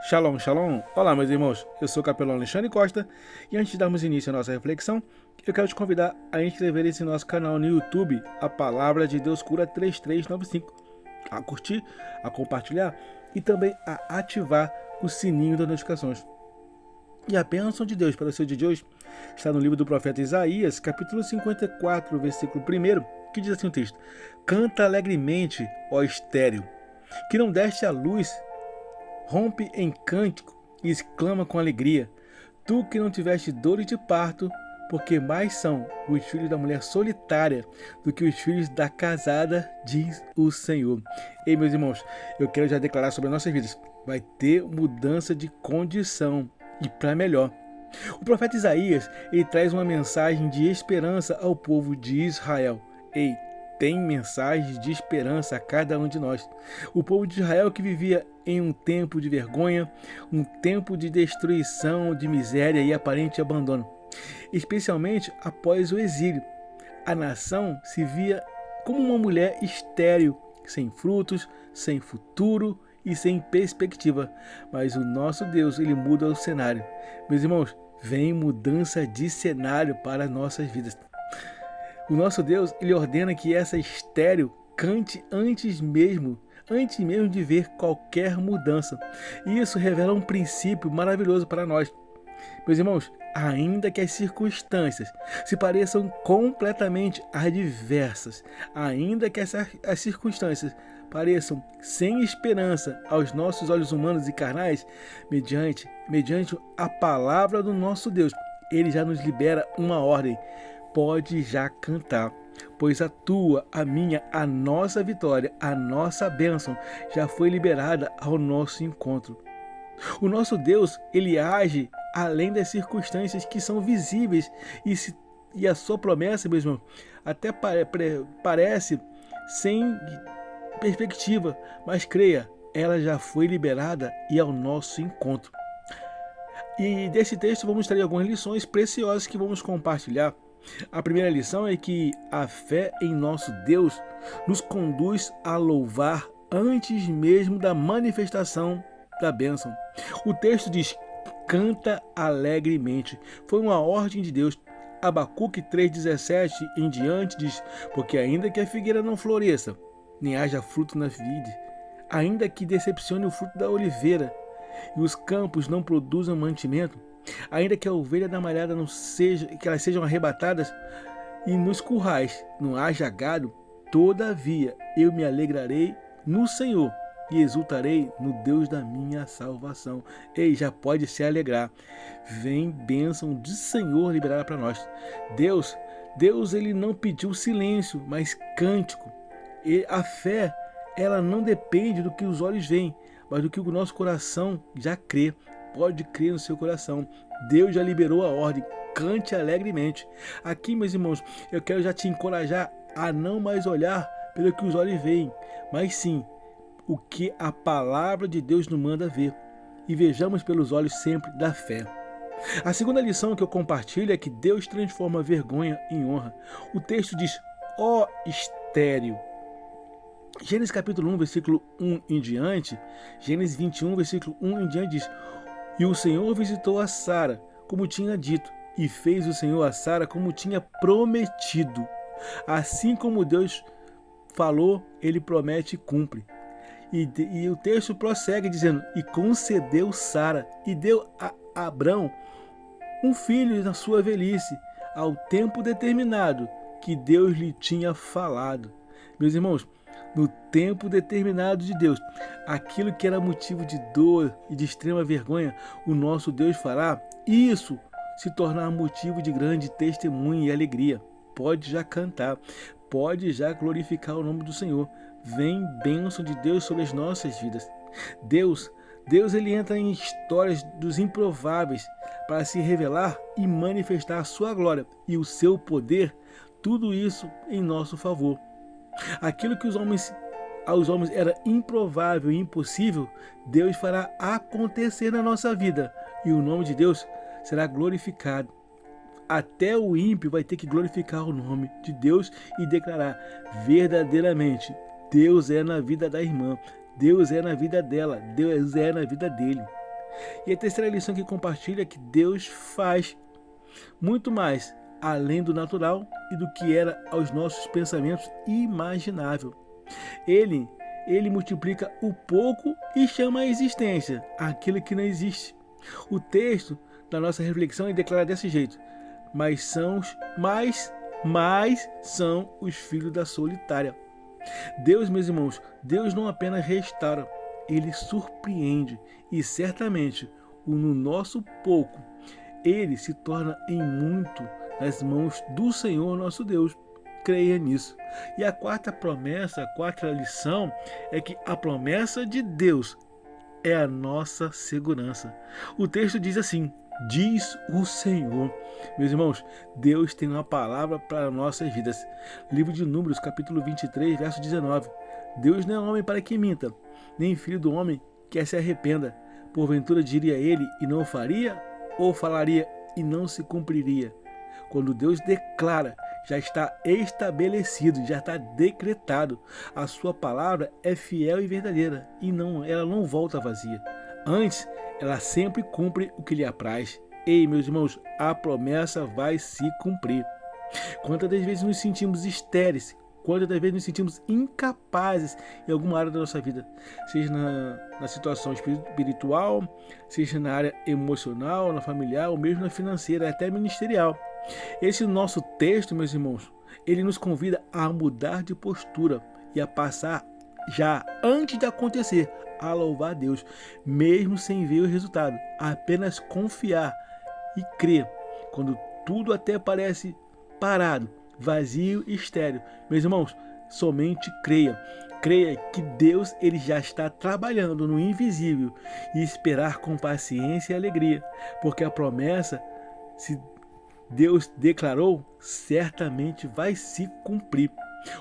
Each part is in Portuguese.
Shalom, shalom! Olá, meus irmãos, eu sou o capelão Alexandre Costa e antes de darmos início à nossa reflexão, eu quero te convidar a inscrever esse nosso canal no YouTube, A Palavra de Deus Cura 3395, a curtir, a compartilhar e também a ativar o sininho das notificações. E a bênção de Deus para o seu dia de hoje está no livro do profeta Isaías, capítulo 54, versículo 1, que diz assim o texto: Canta alegremente, ó estéril, que não deste a luz, rompe em cântico e exclama com alegria, tu que não tiveste dores de parto, porque mais são os filhos da mulher solitária do que os filhos da casada, diz o Senhor. Ei, meus irmãos, eu quero já declarar sobre as nossas vidas, vai ter mudança de condição e para melhor. O profeta Isaías, ele traz uma mensagem de esperança ao povo de Israel. Ei, tem mensagens de esperança a cada um de nós. O povo de Israel que vivia em um tempo de vergonha, um tempo de destruição, de miséria e aparente abandono. Especialmente após o exílio. A nação se via como uma mulher estéril, sem frutos, sem futuro e sem perspectiva. Mas o nosso Deus, ele muda o cenário. Meus irmãos, vem mudança de cenário para nossas vidas. O nosso Deus, ele ordena que essa estéril cante antes mesmo de ver qualquer mudança. E isso revela um princípio maravilhoso para nós. Meus irmãos, ainda que as circunstâncias se pareçam completamente adversas, ainda que as circunstâncias pareçam sem esperança aos nossos olhos humanos e carnais, mediante a palavra do nosso Deus, ele já nos libera uma ordem. Pode já cantar, pois a tua, a minha, a nossa vitória, a nossa bênção já foi liberada ao nosso encontro. O nosso Deus, ele age além das circunstâncias que são visíveis e a sua promessa, meu irmão, até parece sem perspectiva, mas creia, ela já foi liberada e ao nosso encontro. E desse texto vamos trazer algumas lições preciosas que vamos compartilhar. A primeira lição é que a fé em nosso Deus nos conduz a louvar antes mesmo da manifestação da bênção. O texto diz, canta alegremente. Foi uma ordem de Deus. Abacuque 3,17 em diante diz, porque ainda que a figueira não floresça, nem haja fruto na vide, ainda que decepcione o fruto da oliveira, e os campos não produzam mantimento, ainda que a ovelha da malhada que elas sejam arrebatadas, e nos currais não haja gado, todavia eu me alegrarei no Senhor, e exultarei no Deus da minha salvação. Ei, já pode se alegrar. Vem bênção do Senhor liberada para nós. Deus, ele não pediu silêncio, mas cântico. E a fé, ela não depende do que os olhos veem, mas do que o nosso coração já crê. Pode crer no seu coração. Deus já liberou a ordem. Cante alegremente. Aqui, meus irmãos, eu quero já te encorajar a não mais olhar pelo que os olhos veem, mas sim o que a palavra de Deus nos manda ver. E vejamos pelos olhos sempre da fé. A segunda lição que eu compartilho é que Deus transforma vergonha em honra. O texto diz, ó estéril. Gênesis capítulo 1, versículo 1 em diante, Gênesis 21, versículo 1 em diante diz, e o Senhor visitou a Sara, como tinha dito, e fez o Senhor a Sara como tinha prometido. Assim como Deus falou, ele promete e cumpre. E o texto prossegue dizendo, e concedeu Sara, e deu a Abrão um filho na sua velhice, ao tempo determinado que Deus lhe tinha falado. Meus irmãos, no tempo determinado de Deus, aquilo que era motivo de dor e de extrema vergonha, o nosso Deus fará isso se tornar motivo de grande testemunho e alegria. Pode já cantar, pode já glorificar o nome do Senhor. Vem bênção de Deus sobre as nossas vidas. Deus, ele entra em histórias dos improváveis para se revelar e manifestar a sua glória e o seu poder, tudo isso em nosso favor. Aquilo que aos homens era improvável e impossível, Deus fará acontecer na nossa vida e o nome de Deus será glorificado. Até o ímpio vai ter que glorificar o nome de Deus e declarar verdadeiramente, Deus é na vida da irmã, Deus é na vida dela, Deus é na vida dele. E a terceira lição que compartilha é que Deus faz muito mais além do natural e do que era aos nossos pensamentos imaginável. Ele multiplica o pouco e chama à existência aquilo que não existe. O texto da nossa reflexão declara desse jeito: mas são os filhos da solitária. Deus, meus irmãos, Deus não apenas restaura, Ele surpreende e certamente no nosso pouco, Ele se torna em muito nas mãos do Senhor nosso Deus. Creia nisso. E a quarta promessa, a quarta lição é que a promessa de Deus é a nossa segurança. O texto diz assim: diz o Senhor. Meus irmãos, Deus tem uma palavra para nossas vidas. Livro de Números, capítulo 23, verso 19. Deus não é homem para que minta, nem filho do homem que se arrependa. Porventura diria ele e não faria, ou falaria e não se cumpriria? Quando Deus declara, já está estabelecido, já está decretado. A sua palavra é fiel e verdadeira e ela não volta vazia. Antes, ela sempre cumpre o que lhe apraz. Ei, meus irmãos, a promessa vai se cumprir. Quantas das vezes nos sentimos estéreis, quantas das vezes nos sentimos incapazes em alguma área da nossa vida, seja na situação espiritual, seja na área emocional, na familiar, ou mesmo na financeira, até ministerial. Esse nosso texto, meus irmãos, ele nos convida a mudar de postura e a passar já antes de acontecer a louvar a Deus, mesmo sem ver o resultado, apenas confiar e crer. Quando tudo até parece parado, vazio e estéril, meus irmãos, somente creia. Creia que Deus ele já está trabalhando no invisível e esperar com paciência e alegria, porque a promessa, se Deus declarou, certamente vai se cumprir.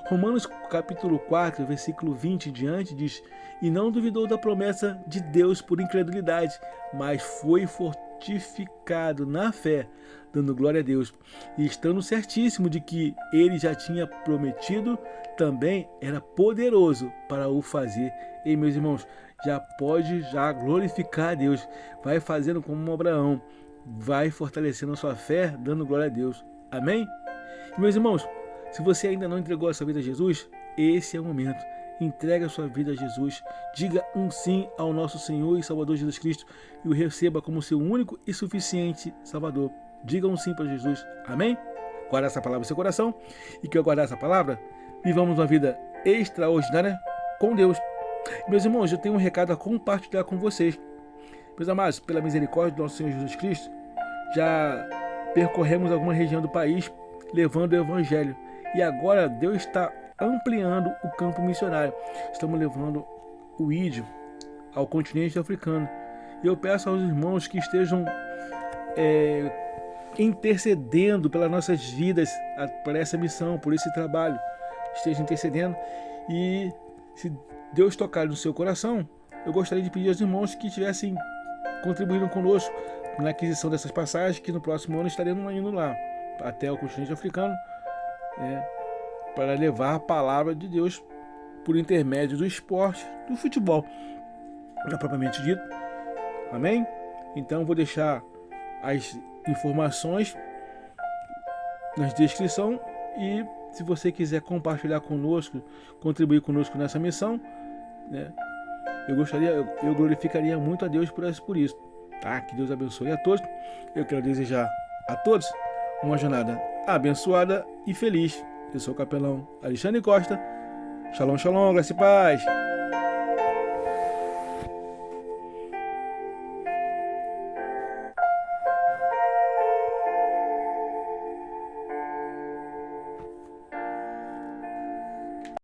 Romanos capítulo 4, versículo 20 em diante diz: e não duvidou da promessa de Deus por incredulidade, mas foi fortificado na fé, dando glória a Deus, e estando certíssimo de que ele já tinha prometido, também era poderoso para o fazer. E meus irmãos, já pode glorificar a Deus, vai fazendo como Abraão, vai fortalecendo a sua fé, dando glória a Deus. Amém? E, meus irmãos, se você ainda não entregou a sua vida a Jesus, esse é o momento. Entregue a sua vida a Jesus. Diga um sim ao nosso Senhor e Salvador Jesus Cristo e o receba como seu único e suficiente Salvador. Diga um sim para Jesus. Amém? Guarda essa palavra no seu coração e que ao guardar essa palavra, vivamos uma vida extraordinária com Deus. E, meus irmãos, eu tenho um recado a compartilhar com vocês. Meus amados, pela misericórdia do nosso Senhor Jesus Cristo, já percorremos alguma região do país levando o Evangelho. E agora Deus está ampliando o campo missionário. Estamos levando o ídio ao continente africano. E eu peço aos irmãos que estejam intercedendo pelas nossas vidas, por essa missão, por esse trabalho. Estejam intercedendo. E se Deus tocar no seu coração, eu gostaria de pedir aos irmãos que estivessem contribuindo conosco na aquisição dessas passagens, que no próximo ano estaremos indo lá até o continente africano, para levar a palavra de Deus por intermédio do esporte, do futebol, propriamente dito. Amém? Então vou deixar as informações na descrição, e se você quiser compartilhar conosco, contribuir conosco nessa missão, eu glorificaria muito a Deus por isso. Tá? Que Deus abençoe a todos. Eu quero desejar a todos uma jornada abençoada e feliz. Eu sou o capelão Alexandre Costa. Shalom, shalom, graça e paz.